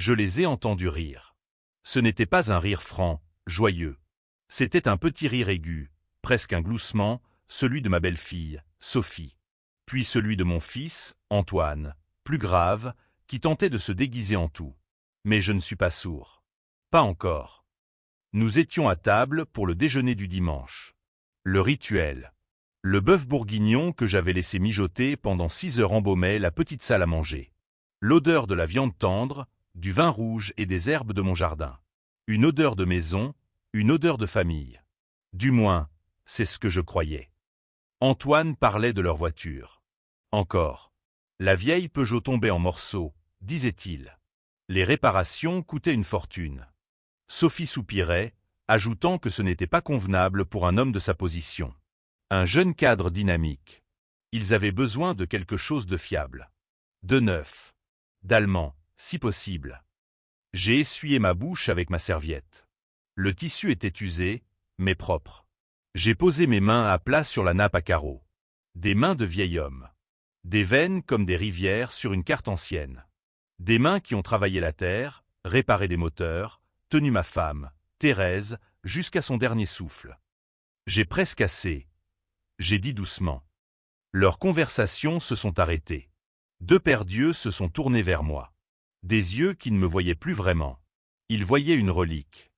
Je les ai entendus rire. Ce n'était pas un rire franc, joyeux. C'était un petit rire aigu, presque un gloussement, celui de ma belle-fille, Sophie. Puis celui de mon fils, Antoine, plus grave, qui tentait de se déguiser en tout. Mais je ne suis pas sourd. Pas encore. Nous étions à table pour le déjeuner du dimanche. Le rituel. Le bœuf bourguignon que j'avais laissé mijoter pendant 6 heures embaumait la petite salle à manger. L'odeur de la viande tendre, du vin rouge et des herbes de mon jardin. Une odeur de maison, une odeur de famille. Du moins, c'est ce que je croyais. Antoine parlait de leur voiture. Encore. La vieille Peugeot tombait en morceaux, disait-il. Les réparations coûtaient une fortune. Sophie soupirait, ajoutant que ce n'était pas convenable pour un homme de sa position. Un jeune cadre dynamique. Ils avaient besoin de quelque chose de fiable. De neuf. D'allemand, si possible. J'ai essuyé ma bouche avec ma serviette. Le tissu était usé, mais propre. J'ai posé mes mains à plat sur la nappe à carreaux. Des mains de vieil homme. Des veines comme des rivières sur une carte ancienne. Des mains qui ont travaillé la terre, réparé des moteurs, tenu ma femme, Thérèse, jusqu'à son dernier souffle. J'ai presque assez. J'ai dit doucement. Leurs conversations se sont arrêtées. 2 paires d'yeux se sont tournés vers moi. Des yeux qui ne me voyaient plus vraiment. Ils voyaient une relique.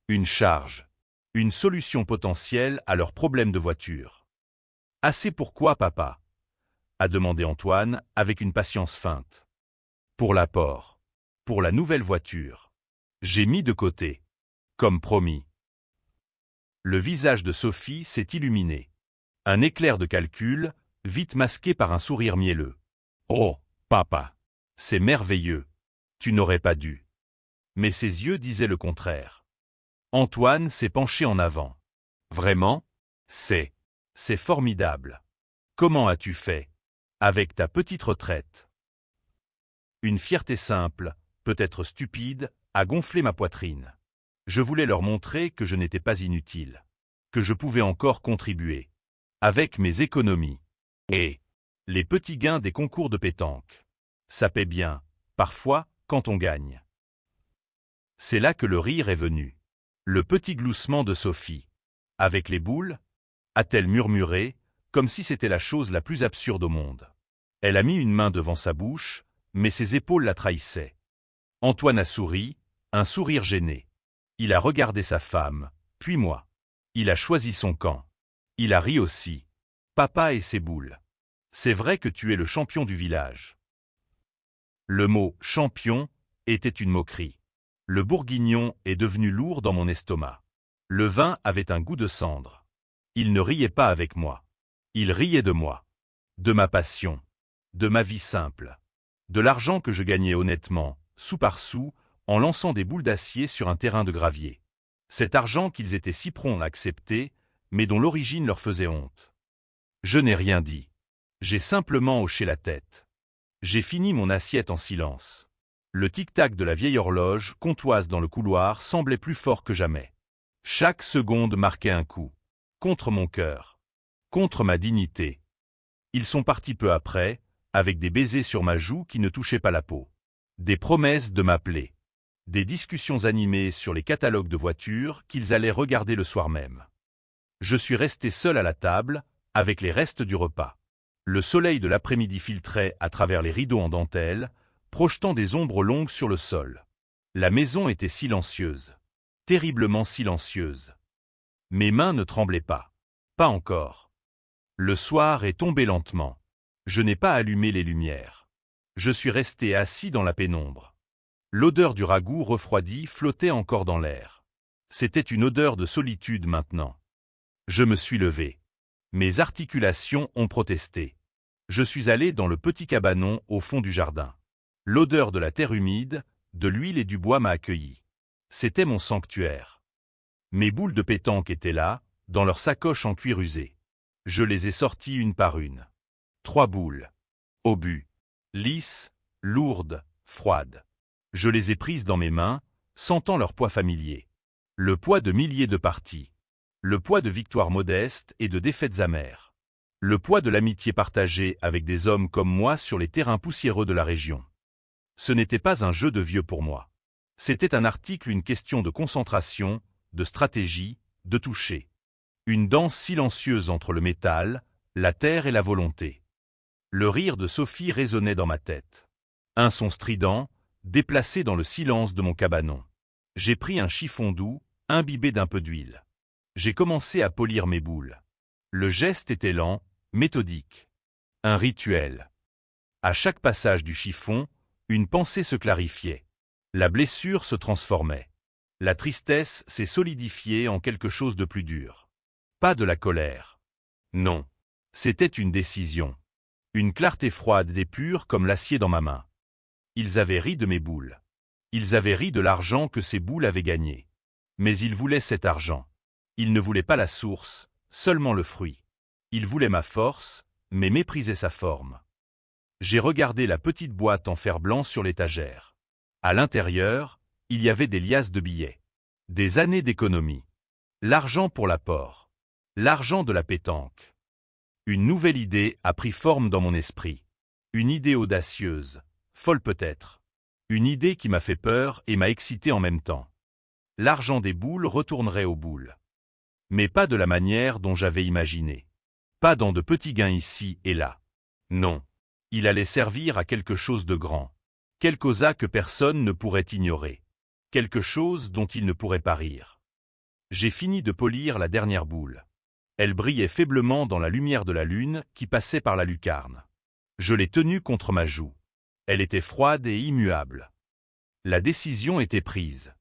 Une charge. Une solution potentielle à leurs problèmes de voiture. « Assez pourquoi, papa ?» a demandé Antoine avec une patience feinte. « Pour l'apport. Pour la nouvelle voiture. » J'ai mis de côté. Comme promis. Le visage de Sophie s'est illuminé. Un éclair de calcul, vite masqué par un sourire mielleux. « Oh, papa, c'est merveilleux. Tu n'aurais pas dû. » Mais ses yeux disaient le contraire. Antoine s'est penché en avant. « Vraiment ? C'est formidable. Comment as-tu fait ? Avec ta petite retraite. » Une fierté simple, peut-être stupide, a gonflé ma poitrine. Je voulais leur montrer que je n'étais pas inutile, que je pouvais encore contribuer, avec mes économies. Et les petits gains des concours de pétanque. Ça paie bien, parfois, quand on gagne. C'est là que le rire est venu. Le petit gloussement de Sophie. Avec les boules ? A-t-elle murmuré, comme si c'était la chose la plus absurde au monde. Elle a mis une main devant sa bouche, mais ses épaules la trahissaient. Antoine a souri, un sourire gêné. Il a regardé sa femme, puis moi. Il a choisi son camp. Il a ri aussi. Papa et ses boules. C'est vrai que tu es le champion du village. Le mot « champion » était une moquerie. Le bourguignon est devenu lourd dans mon estomac. Le vin avait un goût de cendre. Il ne riait pas avec moi. Il riait de moi. De ma passion. De ma vie simple. De l'argent que je gagnais honnêtement, sou par sou, en lançant des boules d'acier sur un terrain de gravier. Cet argent qu'ils étaient si prompts à accepter, mais dont l'origine leur faisait honte. Je n'ai rien dit. J'ai simplement hoché la tête. J'ai fini mon assiette en silence. Le tic-tac de la vieille horloge, comptoise dans le couloir, semblait plus fort que jamais. Chaque seconde marquait un coup. Contre mon cœur. Contre ma dignité. Ils sont partis peu après, avec des baisers sur ma joue qui ne touchaient pas la peau. Des promesses de m'appeler. Des discussions animées sur les catalogues de voitures qu'ils allaient regarder le soir même. Je suis resté seul à la table, avec les restes du repas. Le soleil de l'après-midi filtrait à travers les rideaux en dentelle, projetant des ombres longues sur le sol. La maison était silencieuse. Terriblement silencieuse. Mes mains ne tremblaient pas. Pas encore. Le soir est tombé lentement. Je n'ai pas allumé les lumières. Je suis resté assis dans la pénombre. L'odeur du ragoût refroidi flottait encore dans l'air. C'était une odeur de solitude maintenant. Je me suis levé. Mes articulations ont protesté. Je suis allé dans le petit cabanon au fond du jardin. L'odeur de la terre humide, de l'huile et du bois m'a accueilli. C'était mon sanctuaire. Mes boules de pétanque étaient là, dans leur sacoche en cuir usé. Je les ai sorties une par une. 3 boules. Obus. Lisses, lourdes, froides. Je les ai prises dans mes mains, sentant leur poids familier. Le poids de milliers de parties. Le poids de victoires modestes et de défaites amères. Le poids de l'amitié partagée avec des hommes comme moi sur les terrains poussiéreux de la région. Ce n'était pas un jeu de vieux pour moi. C'était un article, une question de concentration, de stratégie, de toucher. Une danse silencieuse entre le métal, la terre et la volonté. Le rire de Sophie résonnait dans ma tête. Un son strident, déplacé dans le silence de mon cabanon. J'ai pris un chiffon doux, imbibé d'un peu d'huile. J'ai commencé à polir mes boules. Le geste était lent, méthodique. Un rituel. À chaque passage du chiffon, une pensée se clarifiait. La blessure se transformait. La tristesse s'est solidifiée en quelque chose de plus dur. Pas de la colère. Non. C'était une décision. Une clarté froide et pure comme l'acier dans ma main. Ils avaient ri de mes boules. Ils avaient ri de l'argent que ces boules avaient gagné. Mais ils voulaient cet argent. Ils ne voulaient pas la source, seulement le fruit. Ils voulaient ma force, mais méprisaient sa forme. J'ai regardé la petite boîte en fer blanc sur l'étagère. À l'intérieur, il y avait des liasses de billets. Des années d'économie. L'argent pour l'apport. L'argent de la pétanque. Une nouvelle idée a pris forme dans mon esprit. Une idée audacieuse, folle peut-être. Une idée qui m'a fait peur et m'a excité en même temps. L'argent des boules retournerait aux boules. Mais pas de la manière dont j'avais imaginé. Pas dans de petits gains ici et là. Non. Il allait servir à quelque chose de grand. Quelque chose que personne ne pourrait ignorer. Quelque chose dont il ne pourrait pas rire. J'ai fini de polir la dernière boule. Elle brillait faiblement dans la lumière de la lune qui passait par la lucarne. Je l'ai tenue contre ma joue. Elle était froide et immuable. La décision était prise.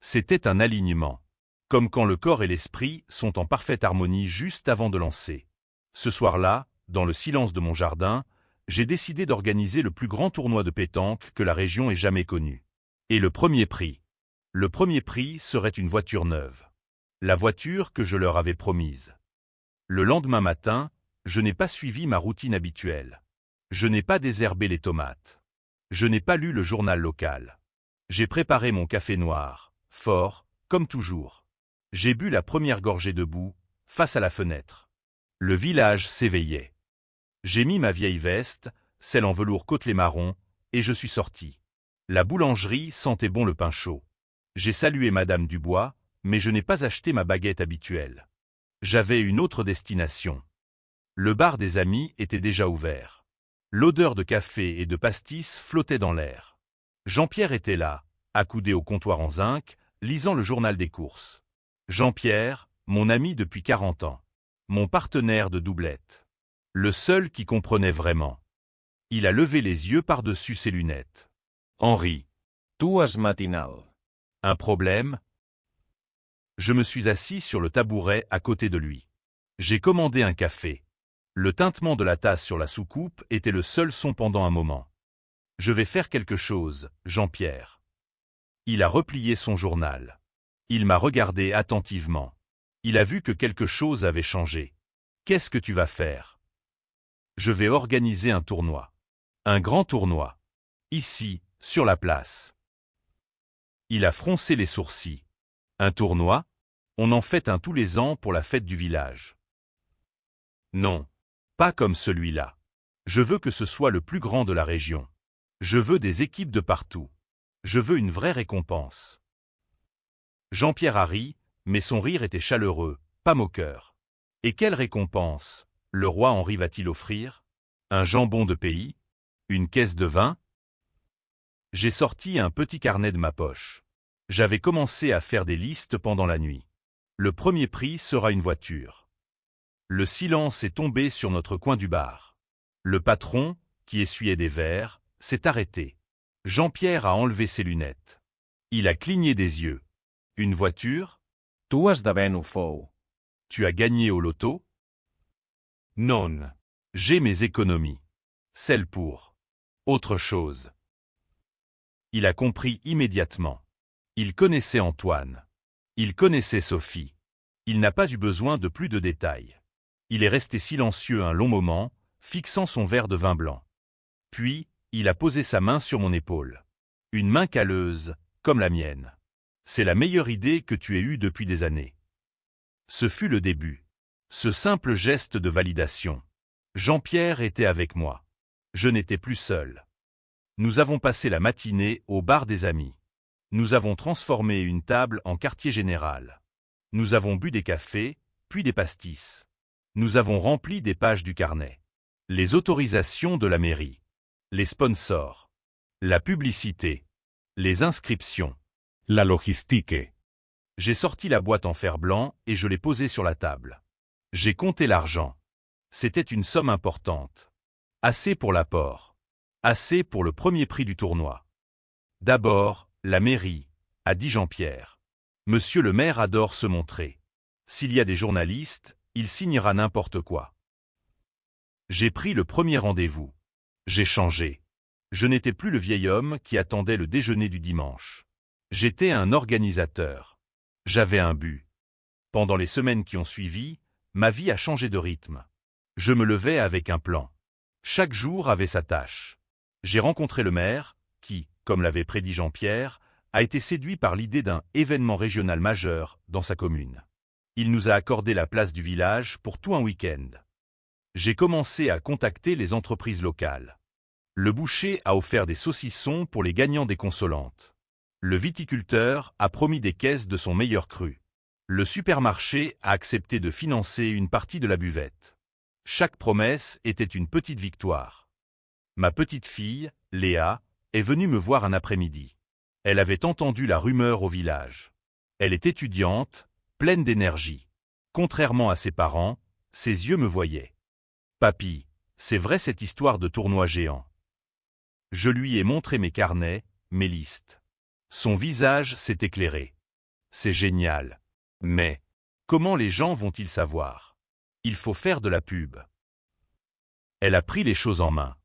C'était un alignement. Comme quand le corps et l'esprit sont en parfaite harmonie juste avant de lancer. Ce soir-là, dans le silence de mon jardin, j'ai décidé d'organiser le plus grand tournoi de pétanque que la région ait jamais connu. Et le premier prix. Le premier prix serait une voiture neuve. La voiture que je leur avais promise. Le lendemain matin, je n'ai pas suivi ma routine habituelle. Je n'ai pas désherbé les tomates. Je n'ai pas lu le journal local. J'ai préparé mon café noir, fort, comme toujours. J'ai bu la première gorgée debout, face à la fenêtre. Le village s'éveillait. J'ai mis ma vieille veste, celle en velours côtelé marron, et je suis sorti. La boulangerie sentait bon le pain chaud. J'ai salué Madame Dubois, mais je n'ai pas acheté ma baguette habituelle. J'avais une autre destination. Le bar des amis était déjà ouvert. L'odeur de café et de pastis flottait dans l'air. Jean-Pierre était là, accoudé au comptoir en zinc, lisant le journal des courses. Jean-Pierre, mon ami depuis 40 ans. Mon partenaire de doublette. Le seul qui comprenait vraiment. Il a levé les yeux par-dessus ses lunettes. Henri. Dues matinal. Un problème? Je me suis assis sur le tabouret à côté de lui. J'ai commandé un café. Le tintement de la tasse sur la soucoupe était le seul son pendant un moment. Je vais faire quelque chose, Jean-Pierre. Il a replié son journal. Il m'a regardé attentivement. Il a vu que quelque chose avait changé. Qu'est-ce que tu vas faire? Je vais organiser un tournoi. Un grand tournoi. Ici, sur la place. Il a froncé les sourcils. Un tournoi? On en fait un tous les ans pour la fête du village. Non. Pas comme celui-là. Je veux que ce soit le plus grand de la région. Je veux des équipes de partout. Je veux une vraie récompense. Jean-Pierre a ri, mais son rire était chaleureux, pas moqueur. Et quelle récompense, le roi Henri va-t-il offrir? Un jambon de pays? Une caisse de vin? J'ai sorti un petit carnet de ma poche. J'avais commencé à faire des listes pendant la nuit. Le premier prix sera une voiture. Le silence est tombé sur notre coin du bar. Le patron, qui essuyait des verres, s'est arrêté. Jean-Pierre a enlevé ses lunettes. Il a cligné des yeux. Une voiture? Tu esdevenu fou. Tu as gagné au loto? Non. J'ai mes économies. Celles pour autre chose. Il a compris immédiatement. Il connaissait Antoine. Il connaissait Sophie. Il n'a pas eu besoin de plus de détails. Il est resté silencieux un long moment, fixant son verre de vin blanc. Puis, il a posé sa main sur mon épaule. Une main calleuse, comme la mienne. C'est la meilleure idée que tu aies eue depuis des années. Ce fut le début. Ce simple geste de validation. Jean-Pierre était avec moi. Je n'étais plus seul. Nous avons passé la matinée au bar des amis. Nous avons transformé une table en quartier général. Nous avons bu des cafés, puis des pastis. Nous avons rempli des pages du carnet. Les autorisations de la mairie. Les sponsors. La publicité. Les inscriptions. La logistique. J'ai sorti la boîte en fer blanc et je l'ai posée sur la table. J'ai compté l'argent. C'était une somme importante. Assez pour l'apport. Assez pour le premier prix du tournoi. D'abord, la mairie, a dit Jean-Pierre. Monsieur le maire adore se montrer. S'il y a des journalistes, il signera n'importe quoi. J'ai pris le premier rendez-vous. J'ai changé. Je n'étais plus le vieil homme qui attendait le déjeuner du dimanche. J'étais un organisateur. J'avais un but. Pendant les semaines qui ont suivi, ma vie a changé de rythme. Je me levais avec un plan. Chaque jour avait sa tâche. J'ai rencontré le maire, qui, comme l'avait prédit Jean-Pierre, a été séduit par l'idée d'un événement régional majeur dans sa commune. Il nous a accordé la place du village pour tout un week-end. J'ai commencé à contacter les entreprises locales. Le boucher a offert des saucissons pour les gagnants des consolantes. Le viticulteur a promis des caisses de son meilleur cru. Le supermarché a accepté de financer une partie de la buvette. Chaque promesse était une petite victoire. Ma petite fille, Léa, est venue me voir un après-midi. Elle avait entendu la rumeur au village. Elle est étudiante, pleine d'énergie. Contrairement à ses parents, ses yeux me voyaient. « Papy, c'est vrai cette histoire de tournoi géant ?» Je lui ai montré mes carnets, mes listes. Son visage s'est éclairé. « C'est génial. Mais, comment les gens vont-ils savoir? Il faut faire de la pub. » Elle a pris les choses en main.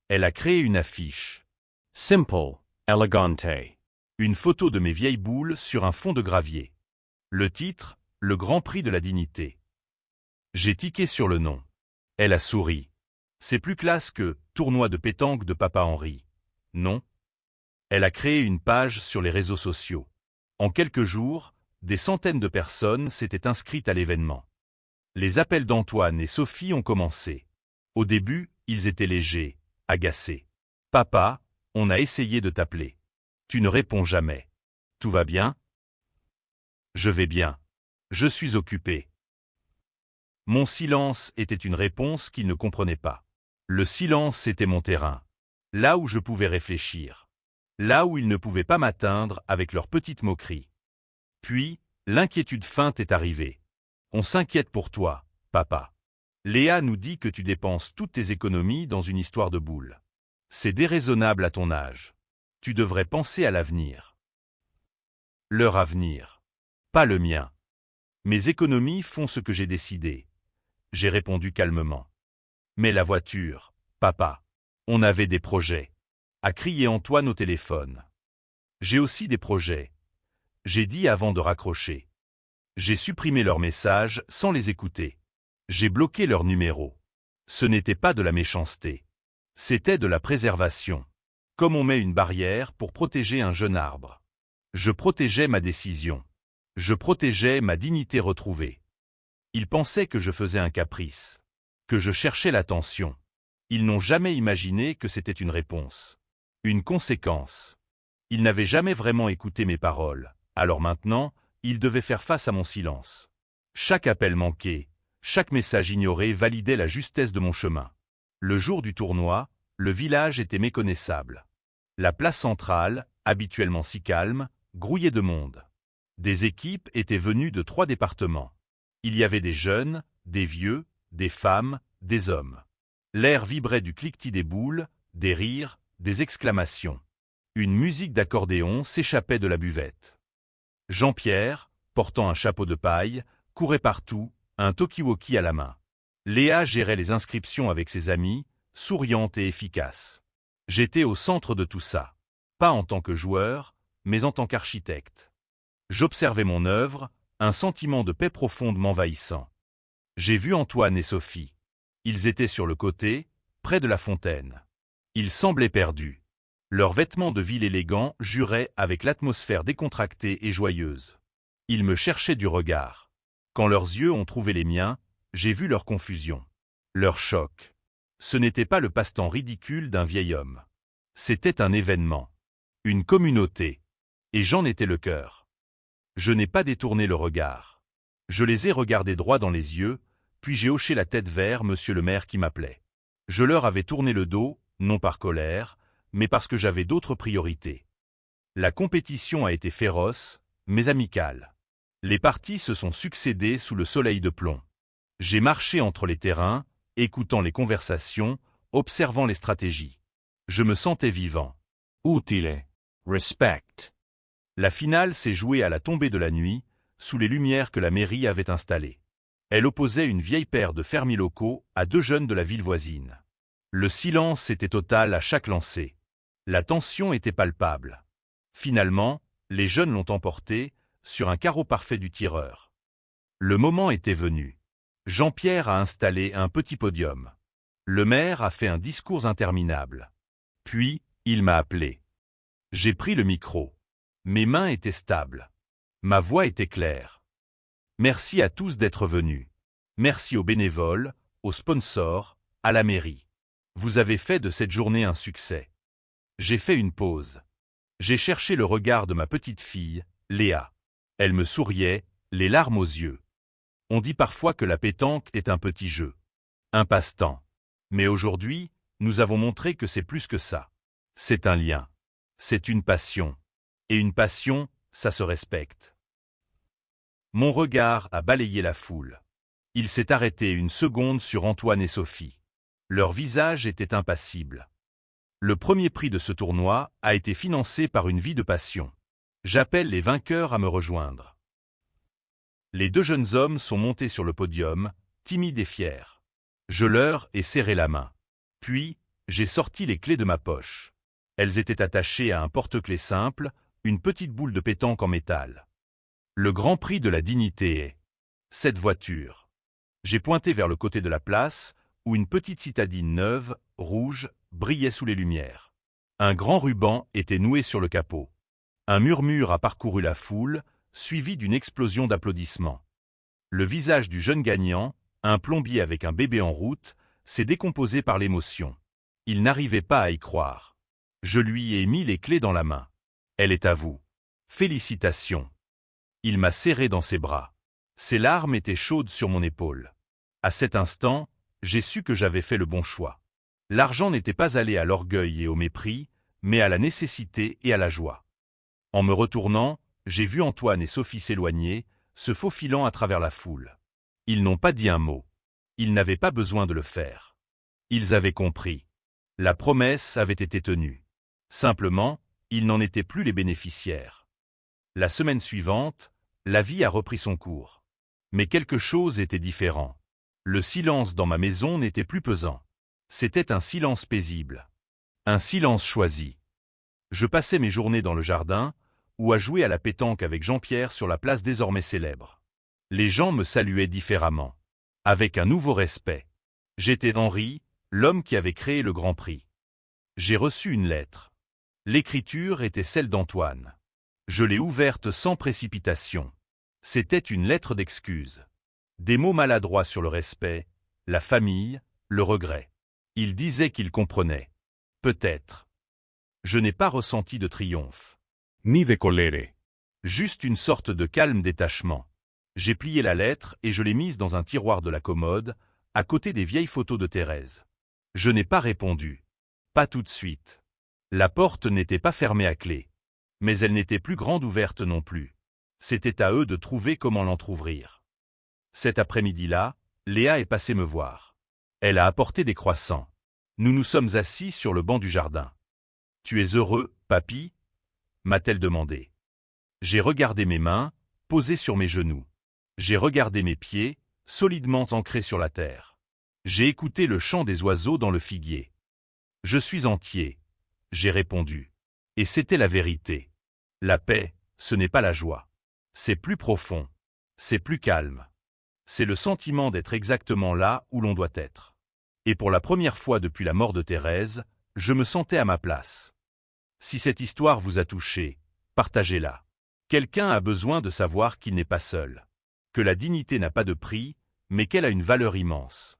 Elle a créé une affiche. Simple, elegante. Une photo de mes vieilles boules sur un fond de gravier. Le titre, le Grand Prix de la Dignité. J'ai tiqué sur le nom. Elle a souri. C'est plus classe que « Tournoi de pétanque de Papa Henri ». Non. Elle a créé une page sur les réseaux sociaux. En quelques jours, des centaines de personnes s'étaient inscrites à l'événement. Les appels d'Antoine et Sophie ont commencé. Au début, ils étaient légers, agacés. « Papa, on a essayé de t'appeler. Tu ne réponds jamais. Tout va bien? » Je vais bien. Je suis occupé. Mon silence était une réponse qu'ils ne comprenaient pas. Le silence était mon terrain. Là où je pouvais réfléchir. Là où ils ne pouvaient pas m'atteindre avec leurs petites moqueries. Puis, l'inquiétude feinte est arrivée. On s'inquiète pour toi, papa. Léa nous dit que tu dépenses toutes tes économies dans une histoire de boules. C'est déraisonnable à ton âge. Tu devrais penser à l'avenir. Leur avenir. Pas le mien. Mes économies font ce que j'ai décidé. J'ai répondu calmement. Mais la voiture, papa. On avait des projets. A crié Antoine au téléphone. J'ai aussi des projets. J'ai dit avant de raccrocher. J'ai supprimé leurs messages sans les écouter. J'ai bloqué leurs numéros. Ce n'était pas de la méchanceté. C'était de la préservation. Comme on met une barrière pour protéger un jeune arbre. Je protégeais ma décision. Je protégeais ma dignité retrouvée. Ils pensaient que je faisais un caprice. Que je cherchais l'attention. Ils n'ont jamais imaginé que c'était une réponse. Une conséquence. Ils n'avaient jamais vraiment écouté mes paroles. Alors maintenant, ils devaient faire face à mon silence. Chaque appel manqué, chaque message ignoré validait la justesse de mon chemin. Le jour du tournoi, le village était méconnaissable. La place centrale, habituellement si calme, grouillait de monde. Des équipes étaient venues de 3 départements. Il y avait des jeunes, des vieux, des femmes, des hommes. L'air vibrait du cliquetis des boules, des rires, des exclamations. Une musique d'accordéon s'échappait de la buvette. Jean-Pierre, portant un chapeau de paille, courait partout, un talkie-walkie à la main. Léa gérait les inscriptions avec ses amis, souriante et efficace. J'étais au centre de tout ça. Pas en tant que joueur, mais en tant qu'architecte. J'observais mon œuvre, un sentiment de paix profonde m'envahissant. J'ai vu Antoine et Sophie. Ils étaient sur le côté, près de la fontaine. Ils semblaient perdus. Leurs vêtements de ville élégants juraient avec l'atmosphère décontractée et joyeuse. Ils me cherchaient du regard. Quand leurs yeux ont trouvé les miens, j'ai vu leur confusion. Leur choc. Ce n'était pas le passe-temps ridicule d'un vieil homme. C'était un événement. Une communauté. Et j'en étais le cœur. Je n'ai pas détourné le regard. Je les ai regardés droit dans les yeux, puis j'ai hoché la tête vers monsieur le maire qui m'appelait. Je leur avais tourné le dos, non par colère, mais parce que j'avais d'autres priorités. La compétition a été féroce, mais amicale. Les parties se sont succédées sous le soleil de plomb. J'ai marché entre les terrains, écoutant les conversations, observant les stratégies. Je me sentais vivant. Utile. Respect. La finale s'est jouée à la tombée de la nuit, sous les lumières que la mairie avait installées. Elle opposait une vieille paire de fermiers locaux à 2 jeunes de la ville voisine. Le silence était total à chaque lancer. La tension était palpable. Finalement, les jeunes l'ont emporté, sur un carreau parfait du tireur. Le moment était venu. Jean-Pierre a installé un petit podium. Le maire a fait un discours interminable. Puis, il m'a appelé. J'ai pris le micro. Mes mains étaient stables. Ma voix était claire. Merci à tous d'être venus. Merci aux bénévoles, aux sponsors, à la mairie. Vous avez fait de cette journée un succès. J'ai fait une pause. J'ai cherché le regard de ma petite fille, Léa. Elle me souriait, les larmes aux yeux. On dit parfois que la pétanque est un petit jeu. Un passe-temps. Mais aujourd'hui, nous avons montré que c'est plus que ça. C'est un lien. C'est une passion. Et une passion, ça se respecte. Mon regard a balayé la foule. Il s'est arrêté une seconde sur Antoine et Sophie. Leur visage était impassible. Le premier prix de ce tournoi a été financé par une vie de passion. J'appelle les vainqueurs à me rejoindre. Les 2 jeunes hommes sont montés sur le podium, timides et fiers. Je leur ai serré la main. Puis, j'ai sorti les clés de ma poche. Elles étaient attachées à un porte-clés simple, une petite boule de pétanque en métal. Le grand prix de la dignité est cette voiture. J'ai pointé vers le côté de la place, où une petite citadine neuve, rouge, brillait sous les lumières. Un grand ruban était noué sur le capot. Un murmure a parcouru la foule, suivi d'une explosion d'applaudissements. Le visage du jeune gagnant, un plombier avec un bébé en route, s'est décomposé par l'émotion. Il n'arrivait pas à y croire. Je lui ai mis les clés dans la main. Elle est à vous. Félicitations. Il m'a serré dans ses bras. Ses larmes étaient chaudes sur mon épaule. À cet instant, j'ai su que j'avais fait le bon choix. L'argent n'était pas allé à l'orgueil et au mépris, mais à la nécessité et à la joie. En me retournant, j'ai vu Antoine et Sophie s'éloigner, se faufilant à travers la foule. Ils n'ont pas dit un mot. Ils n'avaient pas besoin de le faire. Ils avaient compris. La promesse avait été tenue. Simplement, ils n'en étaient plus les bénéficiaires. La semaine suivante, la vie a repris son cours. Mais quelque chose était différent. Le silence dans ma maison n'était plus pesant. C'était un silence paisible. Un silence choisi. Je passais mes journées dans le jardin, ou à jouer à la pétanque avec Jean-Pierre sur la place désormais célèbre. Les gens me saluaient différemment. Avec un nouveau respect. J'étais Henri, l'homme qui avait créé le Grand Prix. J'ai reçu une lettre. L'écriture était celle d'Antoine. Je l'ai ouverte sans précipitation. C'était une lettre d'excuse. Des mots maladroits sur le respect, la famille, le regret. Il disait qu'il comprenait. Peut-être. Je n'ai pas ressenti de triomphe. Ni de colere. Juste une sorte de calme détachement. J'ai plié la lettre et je l'ai mise dans un tiroir de la commode, à côté des vieilles photos de Thérèse. Je n'ai pas répondu. Pas tout de suite. La porte n'était pas fermée à clé. Mais elle n'était plus grande ouverte non plus. C'était à eux de trouver comment l'entr'ouvrir. Cet après-midi-là, Léa est passée me voir. Elle a apporté des croissants. Nous nous sommes assis sur le banc du jardin. « Tu es heureux, papy ?» m'a-t-elle demandé. J'ai regardé mes mains, posées sur mes genoux. J'ai regardé mes pieds, solidement ancrés sur la terre. J'ai écouté le chant des oiseaux dans le figuier. « Je suis entier », j'ai répondu. Et c'était la vérité. La paix, ce n'est pas la joie. C'est plus profond. C'est plus calme. C'est le sentiment d'être exactement là où l'on doit être. Et pour la première fois depuis la mort de Thérèse, je me sentais à ma place. Si cette histoire vous a touché, partagez-la. Quelqu'un a besoin de savoir qu'il n'est pas seul. Que la dignité n'a pas de prix, mais qu'elle a une valeur immense.